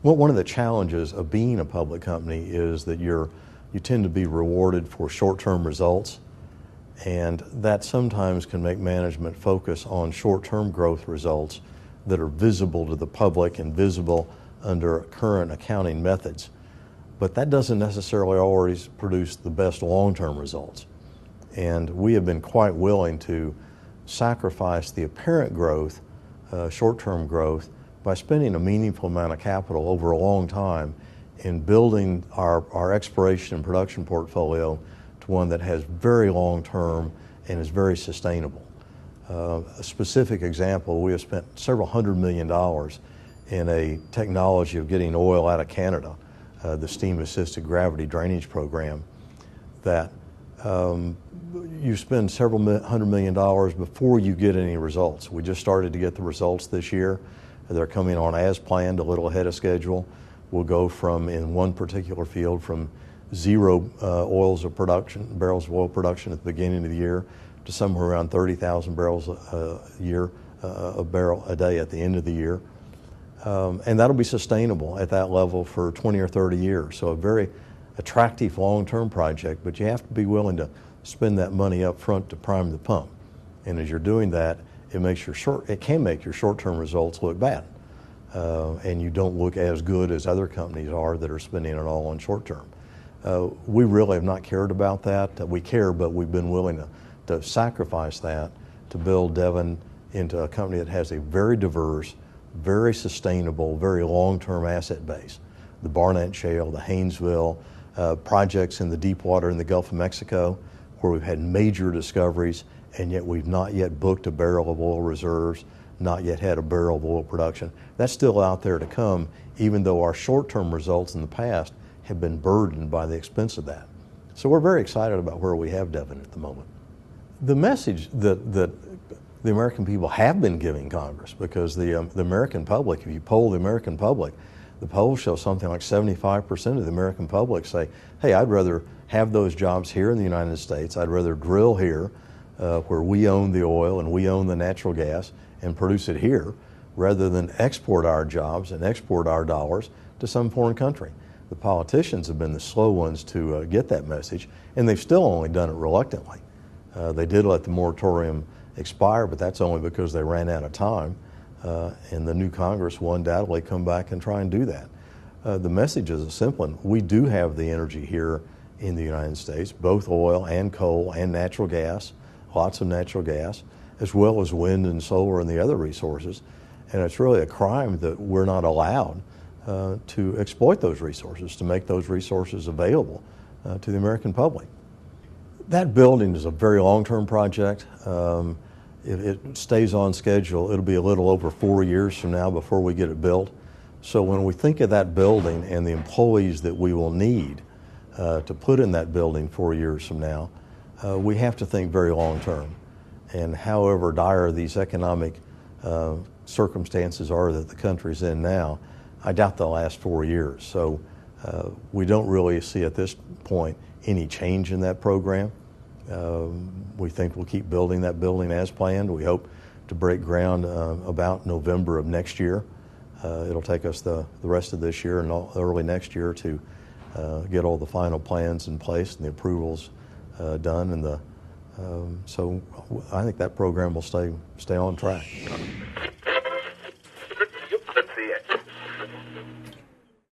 Well, one of the challenges of being a public company is that you tend to be rewarded for short-term results, and that sometimes can make management focus on short-term growth results that are visible to the public and visible under current accounting methods. But that doesn't necessarily always produce the best long-term results. And we have been quite willing to sacrifice the apparent growth, short-term growth, by spending a meaningful amount of capital over a long time in building our exploration and production portfolio to one that has very long-term and is very sustainable. A specific example, we have spent several $100 million in a technology of getting oil out of Canada, the steam-assisted gravity drainage program, that you spend several $100 million before you get any results. We just started to get the results this year. They're coming on as planned, a little ahead of schedule. We'll go from, in one particular field, from zero barrels of oil production at the beginning of the year to somewhere around 30,000 barrels a day at the end of the year. And that'll be sustainable at that level for 20 or 30 years. So a very attractive long-term project, but you have to be willing to spend that money up front to prime the pump. And as you're doing that, it can make your short-term results look bad. And you don't look as good as other companies are that are spending it all on short-term. We really have not cared about that. We care, but we've been willing to sacrifice that to build Devon into a company that has a very diverse, very sustainable, very long-term asset base. The Barnett Shale, the Haynesville, projects in the deep water in the Gulf of Mexico, where we've had major discoveries, and yet we've not yet booked a barrel of oil reserves, not yet had a barrel of oil production. That's still out there to come, even though our short-term results in the past have been burdened by the expense of that. So we're very excited about where we have Devon at the moment. The message that the American people have been giving Congress, because the American public, if you poll the American public, the polls show something like 75% of the American public say, hey, I'd rather have those jobs here in the United States. I'd rather drill here where we own the oil and we own the natural gas and produce it here, rather than export our jobs and export our dollars to some foreign country. The politicians have been the slow ones to get that message, and they've still only done it reluctantly. They did let the moratorium expire, but that's only because they ran out of time, and the new Congress will undoubtedly come back and try and do that. The message is a simple one. We do have the energy here in the United States, both oil and coal and natural gas, lots of natural gas, as well as wind and solar and the other resources, and it's really a crime that we're not allowed to exploit those resources, to make those resources available to the American public. That building is a very long-term project. If it stays on schedule, it'll be a little over 4 years from now before we get it built. So when we think of that building and the employees that we will need to put in that building 4 years from now, we have to think very long-term. And however dire these economic circumstances are that the country's in now, I doubt they'll last 4 years. So we don't really see at this point any change in that program. We think we'll keep building that building as planned. We hope to break ground about November of next year. It'll take us the rest of this year and early next year to get all the final plans in place and the approvals done. And so I think that program will stay on track.